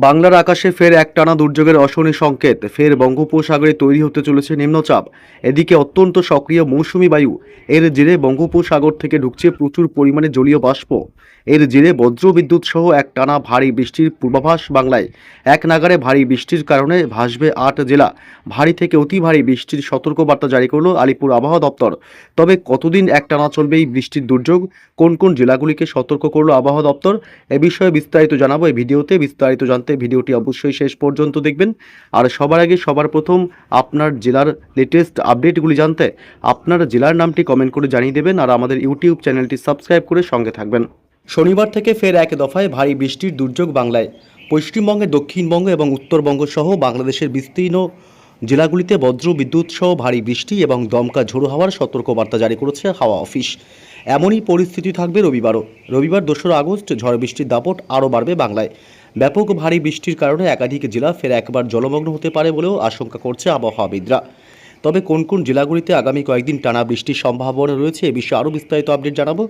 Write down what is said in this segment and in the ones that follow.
বাংলার আকাশে ফের একটানা দুর্যোগের অশনি সংকেত। ফের বঙ্গোপসাগরে তৈরি হতে চলেছে নিম্নচাপ। এদিকে অত্যন্ত সক্রিয় মৌসুমি বায়ু, এর জেরে বঙ্গোপসাগর থেকে ঢুকছে প্রচুর পরিমাণে জলীয় বাষ্প। এর জেরে বজ্রবিদ্যুৎ সহ একটানা ভারী বৃষ্টির পূর্বাভাস বাংলায়। এক নাগাড়ে ভারী বৃষ্টির কারণে ভাসবে ৮ জেলা। ভারী থেকে অতি ভারী বৃষ্টির সতর্কবার্তা জারি করল আলিপুর আবহাওয়া দপ্তর। তবে কতদিন একটানা চলবে এই বৃষ্টির দুর্যোগ, কোন কোন জেলাগুলিকে সতর্ক করল আবহাওয়া দপ্তর, এ বিষয়ে বিস্তারিত জানাবো এই ভিডিওতে। বিস্তারিত জানতে ভিডিওটি অবশ্যই শেষ পর্যন্ত দেখবেন। আর সবার আগে সবার প্রথম আপনার জেলার লেটেস্ট আপডেটগুলি জানতে আপনার জেলার নামটি কমেন্ট করে জানিয়ে দেবেন আর আমাদের ইউটিউব চ্যানেলটি সাবস্ক্রাইব করে সঙ্গে থাকবেন। শনিবার থেকে ফের এক দফায় ভারী বৃষ্টির দুর্যোগ বাংলায়। পশ্চিমবঙ্গে, দক্ষিণবঙ্গ এবং উত্তরবঙ্গ সহ বাংলাদেশের বিস্তীর্ণ জেলাগুলিতে বজ্র বিদ্যুৎ সহ ভারী বৃষ্টি এবং দমকা ঝোড়ো হাওয়ার সতর্কবার্তা জারি করেছে হাওয়া অফিস। এমনই পরিস্থিতি থাকবে রবিবারও। রবিবার 2 আগস্ট ঝড় বৃষ্টির দাপট আরও বাড়বে বাংলায়। ব্যাপক ভারী বৃষ্টির কারণে একাধিক জেলা ফের একবার জলমগ্ন হতে পারে বলেও আশঙ্কা করছে আবহাওয়াবিদরা। তবে কোন কোন জেলাগুলিতে আগামী কয়েকদিন টানা বৃষ্টির সম্ভাবনা রয়েছে এ বিষয়ে আরও বিস্তারিত আপডেট জানাবো।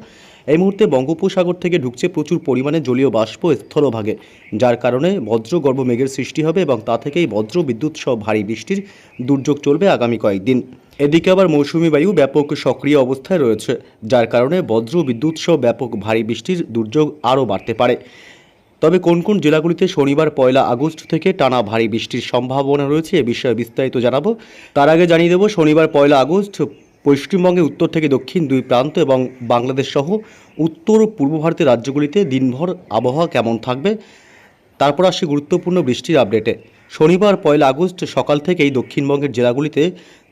এই মুহূর্তে বঙ্গোপসাগর থেকে ঢুকছে প্রচুর পরিমাণে জলীয় বাষ্প স্থলভাগে, যার কারণে বজ্রগর্ভ মেঘের সৃষ্টি হবে এবং তা থেকেই বজ্র বিদ্যুৎ সহ ভারী বৃষ্টির দুর্যোগ চলবে আগামী কয়েকদিন। এদিকে আবার মৌসুমি বায়ু ব্যাপক সক্রিয় অবস্থায় রয়েছে, যার কারণে বজ্র বিদ্যুৎ সহ ব্যাপক ভারী বৃষ্টির দুর্যোগ আরও বাড়তে পারে। তবে কোন কোন জেলাগুলিতে শনিবার 1 আগস্ট থেকে টানা ভারী বৃষ্টির সম্ভাবনা রয়েছে এ বিষয়ে বিস্তারিত জানাবো। তার আগে জানিয়ে দেব, শনিবার 1 আগস্ট পশ্চিমবঙ্গে উত্তর থেকে দক্ষিণ দুই প্রান্ত এবং বাংলাদেশ সহ উত্তর পূর্ব ভারতের রাজ্যগুলিতে দিনভর আবহাওয়া কেমন থাকবে। তারপর আসি গুরুত্বপূর্ণ বৃষ্টির আপডেটে। শনিবার 1 আগস্ট সকাল থেকেই দক্ষিণবঙ্গের জেলাগুলিতে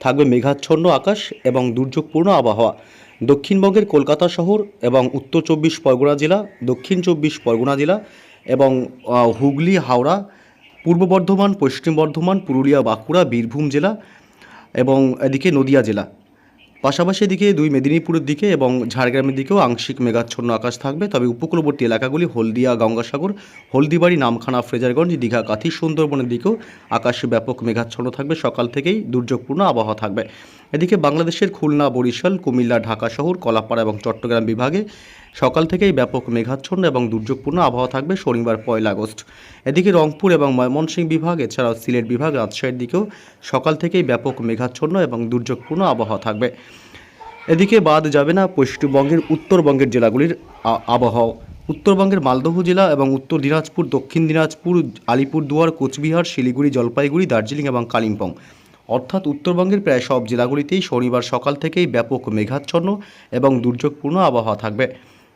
থাকবে মেঘাচ্ছন্ন আকাশ এবং দুর্যোগপূর্ণ আবহাওয়া। দক্ষিণবঙ্গের কলকাতা শহর এবং উত্তর 24 পরগনা জেলা, দক্ষিণ 24 পরগনা জেলা এবং হুগলি, হাওড়া, পূর্ব বর্ধমান, পশ্চিম বর্ধমান, পুরুলিয়া, বাঁকুড়া, বীরভূম জেলা এবং এদিকে নদিয়া জেলা। পাশাপাশি এদিকে 2 মেদিনীপুরের দিকে এবং ঝাড়গ্রামের দিকেও আংশিক মেঘাচ্ছন্ন আকাশ থাকবে। তবে উপকূলবর্তী এলাকাগুলি হলদিয়া, গঙ্গাসাগর, হলদিবাড়ি, নামখানা, ফ্রেজারগঞ্জ, দীঘা, কাথি, সুন্দরবনের দিকেও আকাশে ব্যাপক মেঘাচ্ছন্ন থাকবে। সকাল থেকেই দুর্যোগপূর্ণ আবহাওয়া থাকবে। এদিকে বাংলাদেশের খুলনা, বরিশাল, কুমিল্লা, ঢাকা শহর, কলাপাড়া এবং চট্টগ্রাম বিভাগে সকাল থেকেই ব্যাপক মেঘাচ্ছন্ন এবং দুর্যোগপূর্ণ আবহাওয়া থাকবে শনিবার 1 আগস্ট। এদিকে রংপুর এবং ময়মনসিংহ বিভাগ, এছাড়াও সিলেট বিভাগ, রাজশাহীর দিকেও সকাল থেকেই ব্যাপক মেঘাচ্ছন্ন এবং দুর্যোগপূর্ণ আবহাওয়া থাকবে। এদিকে বাদ যাবে না পশ্চিমবঙ্গের উত্তরবঙ্গের জেলাগুলির আবহাওয়া। উত্তরবঙ্গের মালদহ জেলা এবং উত্তর দিনাজপুর, দক্ষিণ দিনাজপুর, আলিপুরদুয়ার, কোচবিহার, শিলিগুড়ি, জলপাইগুড়ি, দার্জিলিং এবং কালিম্পং, অর্থাৎ উত্তরবঙ্গের প্রায় সব জেলাগুলিতেই শনিবার সকাল থেকেই ব্যাপক মেঘাচ্ছন্ন এবং দুর্যোগপূর্ণ আবহাওয়া থাকবে।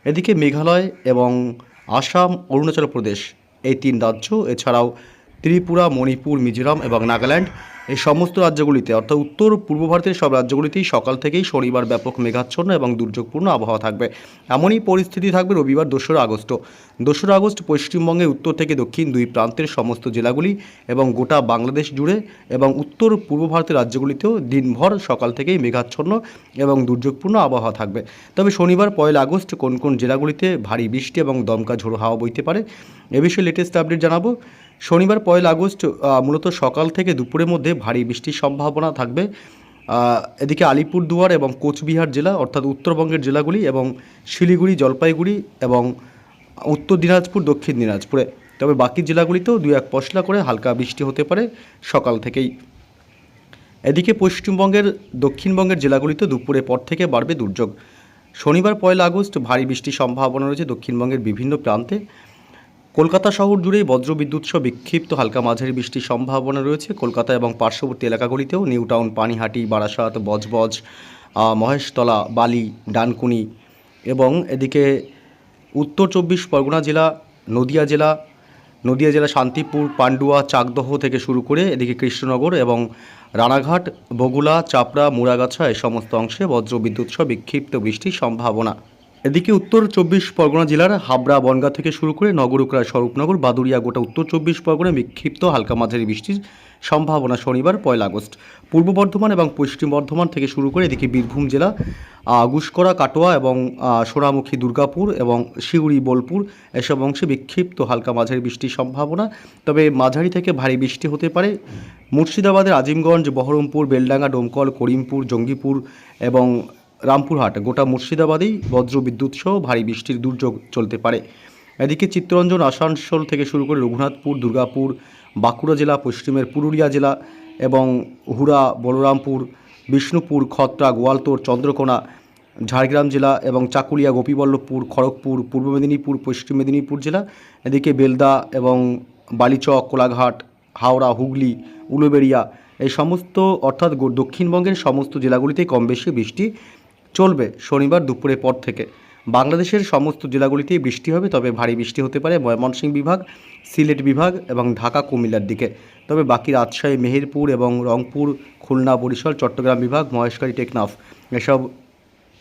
এদিকে মেঘালয় এবং আসাম, অরুণাচল প্রদেশ, এই 3 রাজ্য, এছাড়াও ত্রিপুরা, মণিপুর, মিজোরাম এবং নাগাল্যান্ড, এই সমস্ত রাজ্যগুলিতে অর্থাৎ উত্তর পূর্ব ভারতের সব রাজ্যগুলিতেই সকাল থেকেই শনিবার ব্যাপক মেঘাচ্ছন্ন এবং দুর্যোগপূর্ণ আবহাওয়া থাকবে। এমনই পরিস্থিতি থাকবে রবিবার 2 আগস্ট। 2 আগস্ট পশ্চিমবঙ্গের উত্তর থেকে দক্ষিণ দুই প্রান্তের সমস্ত জেলাগুলি এবং গোটা বাংলাদেশ জুড়ে এবং উত্তর পূর্ব ভারতের রাজ্যগুলিতেও দিনভর সকাল থেকেই মেঘাচ্ছন্ন এবং দুর্যোগপূর্ণ আবহাওয়া থাকবে। তবে শনিবার 1 আগস্ট কোন কোন জেলাগুলিতে ভারী বৃষ্টি এবং দমকা ঝোড়ো হাওয়া বইতে পারে এ বিষয়ে লেটেস্ট আপডেট জানাবো। শনিবার 1 আগস্ট মূলত সকাল থেকে দুপুরের মধ্যে ভারী বৃষ্টির সম্ভাবনা থাকবে। এদিকে আলিপুরদুয়ার এবং কোচবিহার জেলা অর্থাৎ উত্তরবঙ্গের জেলাগুলি এবং শিলিগুড়ি, জলপাইগুড়ি এবং উত্তর দিনাজপুর, দক্ষিণ দিনাজপুরে। তবে বাকি জেলাগুলিতেও 2-1 পশলা করে হালকা বৃষ্টি হতে পারে সকাল থেকেই। এদিকে পশ্চিমবঙ্গের দক্ষিণবঙ্গের জেলাগুলিতে দুপুরের পর থেকে বাড়বে দুর্যোগ। শনিবার 1 আগস্ট ভারী বৃষ্টির সম্ভাবনা রয়েছে দক্ষিণবঙ্গের বিভিন্ন প্রান্তে। কলকাতা শহর জুড়েই বজ্রবিদ্যুৎ সহ বিক্ষিপ্ত হালকা মাঝারি বৃষ্টির সম্ভাবনা রয়েছে। কলকাতা এবং পার্শ্ববর্তী এলাকাগুলিতেও নিউ টাউন, পানিহাটি, বারাসাত, বজবজ, মহেশতলা, বালি, ডানকুনি এবং এদিকে উত্তর 24 পরগনা জেলা, নদিয়া জেলা শান্তিপুর, পান্ডুয়া, চাকদহ থেকে শুরু করে এদিকে কৃষ্ণনগর এবং রানাঘাট, বগুলা, চাপড়া, মুড়াগাছা, এই সমস্ত অংশে বজ্রবিদ্যুৎ সহ বিক্ষিপ্ত বৃষ্টির সম্ভাবনা। এদিকে উত্তর 24 পরগনা জেলার হাবড়া, বনগাঁ থেকে শুরু করে নগরুকড়া, স্বরূপনগর, বাদুড়িয়া, গোটা উত্তর 24 পরগনায় বিক্ষিপ্ত হালকা মাঝারি বৃষ্টির সম্ভাবনা শনিবার 1 আগস্ট। পূর্ব বর্ধমান এবং পশ্চিম বর্ধমান থেকে শুরু করে এদিকে বীরভূম জেলা, গুসকরা, কাটোয়া এবং সোনামুখী, দুর্গাপুর এবং সিউড়ি, বোলপুর, এসব অংশে বিক্ষিপ্ত হালকা মাঝারি বৃষ্টির সম্ভাবনা। তবে মাঝারি থেকে ভারী বৃষ্টি হতে পারে মুর্শিদাবাদের আজিমগঞ্জ, বহরমপুর, বেলডাঙ্গা, ডোমকল, করিমপুর, জঙ্গিপুর এবং রামপুরহাট, গোটা মুর্শিদাবাদেই বজ্রবিদ্যুৎ সহ ভারী বৃষ্টির দুর্যোগ চলতে পারে। এদিকে চিত্তরঞ্জন, আসানসোল থেকে শুরু করে রঘুনাথপুর, দুর্গাপুর, বাঁকুড়া জেলা, পশ্চিমের পুরুলিয়া জেলা এবং হুড়া, বলরামপুর, বিষ্ণুপুর, খত্রা, গোয়ালতোড়, চন্দ্রকোনা, ঝাড়গ্রাম জেলা এবং চাকুলিয়া, গোপীবল্লভপুর, খড়গপুর, পূর্ব মেদিনীপুর, পশ্চিম মেদিনীপুর জেলা, এদিকে বেলদা এবং বালিচক, কোলাঘাট, হাওড়া, হুগলি, উলুবেড়িয়া এই সমস্ত অর্থাৎ দক্ষিণবঙ্গের সমস্ত জেলাগুলিতেই কম বেশি বৃষ্টি চলবে শনিবার দুপুরের পর থেকে। বাংলাদেশের সমস্ত জেলাগুলিতেই বৃষ্টি হবে, তবে ভারী বৃষ্টি হতে পারে ময়মনসিংহ বিভাগ, সিলেট বিভাগ এবং ঢাকা, কুমিল্লার দিকে। তবে বাকি রাজশাহী, মেহেরপুর এবং রংপুর, খুলনা, বরিশাল, চট্টগ্রাম বিভাগ, মহেশখালী, টেকনাফ এসব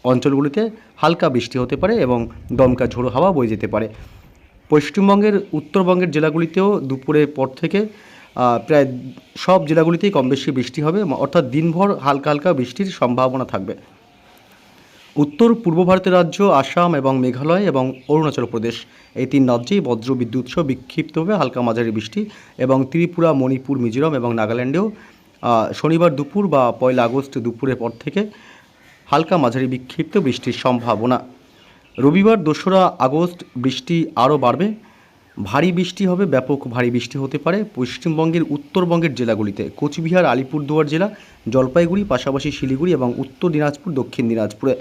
অঞ্চলগুলিতে হালকা বৃষ্টি হতে পারে এবং দমকা ঝোড়ো হাওয়া বয়ে যেতে পারে। পশ্চিমবঙ্গের উত্তরবঙ্গের জেলাগুলিতেও দুপুরের পর থেকে প্রায় সব জেলাগুলিতেই কম বেশি বৃষ্টি হবে, অর্থাৎ দিনভর হালকা হালকা বৃষ্টির সম্ভাবনা থাকবে। উত্তর পূর্ব ভারতের রাজ্য আসাম এবং মেঘালয় এবং অরুণাচল প্রদেশ এই তিন রাজ্যেই বজ্র বিদ্যুৎ সহ বিক্ষিপ্তভাবে হালকা মাঝারি বৃষ্টি এবং ত্রিপুরা, মণিপুর, মিজোরাম এবং নাগাল্যান্ডেও শনিবার দুপুর বা 1 আগস্ট দুপুরের পর থেকে হালকা মাঝারি বিক্ষিপ্ত বৃষ্টির সম্ভাবনা। রবিবার 2 আগস্ট বৃষ্টি আরও বাড়বে, ভারী বৃষ্টি হবে, ব্যাপক ভারী বৃষ্টি হতে পারে পশ্চিমবঙ্গের উত্তরবঙ্গের জেলাগুলিতে, কোচবিহার, আলিপুরদুয়ার জেলা, জলপাইগুড়ি, পাশাপাশি শিলিগুড়ি এবং উত্তর দিনাজপুর, দক্ষিণ দিনাজপুরে।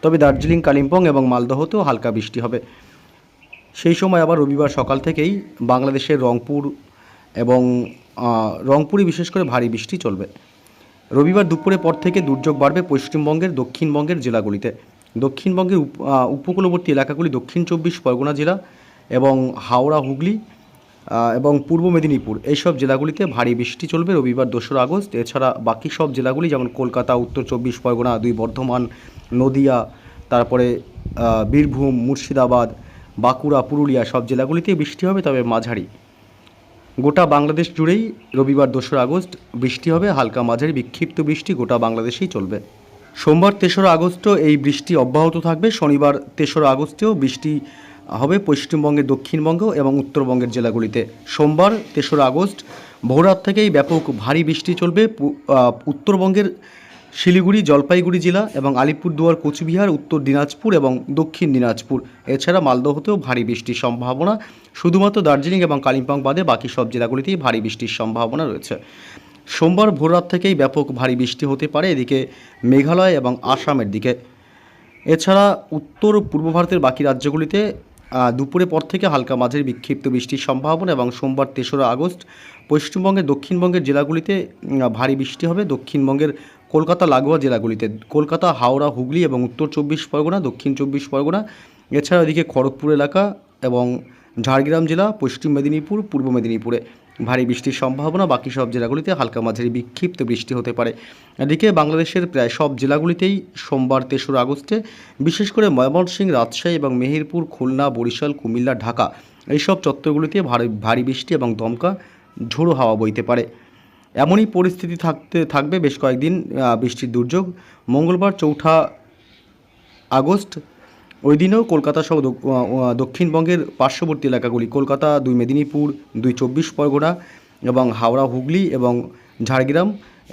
তবে দার্জিলিং, কালিম্পং এবং মালদহতেও হালকা বৃষ্টি হবে। সেই সময় আবার রবিবার সকাল থেকেই বাংলাদেশের রংপুর এবং রংপুরে বিশেষ করে ভারী বৃষ্টি চলবে। রবিবার দুপুরের পর থেকে দুর্যোগ বাড়বে পশ্চিমবঙ্গের দক্ষিণবঙ্গের জেলাগুলিতে। দক্ষিণবঙ্গের উপকূলবর্তী এলাকাগুলি, দক্ষিণ 24 পরগনা জেলা এবং হাওড়া, হুগলি এবং পূর্ব মেদিনীপুর এইসব জেলাগুলিতে ভারী বৃষ্টি চলবে রবিবার 2 আগস্ট। এছাড়া বাকি সব জেলাগুলি যেমন কলকাতা, উত্তর 24 পরগনা, 2 বর্ধমান, নদিয়া, তারপরে বীরভূম, মুর্শিদাবাদ, বাঁকুড়া, পুরুলিয়া সব জেলাগুলিতে বৃষ্টি হবে, তবে মাঝারি। গোটা বাংলাদেশ জুড়েই রবিবার 2 আগস্ট বৃষ্টি হবে, হালকা মাঝারি বিক্ষিপ্ত বৃষ্টি গোটা বাংলাদেশেই চলবে। সোমবার 3 আগস্টও এই বৃষ্টি অব্যাহত থাকবে। শনিবার 3 আগস্টেও বৃষ্টি হবে পশ্চিমবঙ্গের দক্ষিণবঙ্গ এবং উত্তরবঙ্গের জেলাগুলিতে। সোমবার 3 আগস্ট ভোররাত থেকেই ব্যাপক ভারী বৃষ্টি চলবে উত্তরবঙ্গের শিলিগুড়ি, জলপাইগুড়ি জেলা এবং আলিপুরদুয়ার, কোচবিহার, উত্তর দিনাজপুর এবং দক্ষিণ দিনাজপুর। এছাড়া মালদহতেও ভারী বৃষ্টির সম্ভাবনা। শুধুমাত্র দার্জিলিং এবং কালিম্পং বাদে বাকি সব জেলাগুলিতেই ভারী বৃষ্টির সম্ভাবনা রয়েছে। সোমবার ভোররাত থেকেই ব্যাপক ভারী বৃষ্টি হতে পারে এদিকে মেঘালয় এবং আসামের দিকে। এছাড়া উত্তর পূর্ব ভারতের বাকি রাজ্যগুলিতে দুপুরের পর থেকে হালকা মাঝারি বিক্ষিপ্ত বৃষ্টির সম্ভাবনা এবং সোমবার 3 আগস্ট পশ্চিমবঙ্গের দক্ষিণবঙ্গের জেলাগুলিতে ভারী বৃষ্টি হবে। দক্ষিণবঙ্গের কলকাতা লাগোয়া জেলাগুলিতে, কলকাতা, হাওড়া, হুগলি এবং উত্তর 24 পরগনা, দক্ষিণ 24 পরগনা, এছাড়া এদিকে খড়গপুর এলাকা এবং ঝাড়গ্রাম জেলা, পশ্চিম মেদিনীপুর, পূর্ব মেদিনীপুরে ভারী বৃষ্টির সম্ভাবনা। বাকি সব জেলাগুলিতে হালকা মাঝারি বিক্ষিপ্ত বৃষ্টি হতে পারে। এদিকে বাংলাদেশের প্রায় সব জেলাগুলিতেই সোমবার 3 আগস্টে বিশেষ করে ময়মনসিংহ, রাজশাহী এবং মেহেরপুর, খুলনা, বরিশাল, কুমিল্লা, ঢাকা এইসব চত্বরগুলিতে ভারী বৃষ্টি এবং দমকা ঝোড়ো হাওয়া বইতে পারে। এমনই পরিস্থিতি থাকবে বেশ কয়েকদিন বৃষ্টির দুর্যোগ। মঙ্গলবার 4 আগস্ট ওই দিনেও কলকাতা সহ দক্ষিণবঙ্গের পার্শ্ববর্তী এলাকাগুলি, কলকাতা, 2 মেদিনীপুর, 2 24 পরগনা এবং হাওড়া, হুগলি এবং ঝাড়গ্রাম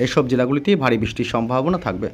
এসব জেলাগুলিতেই ভারী বৃষ্টির সম্ভাবনা থাকবে।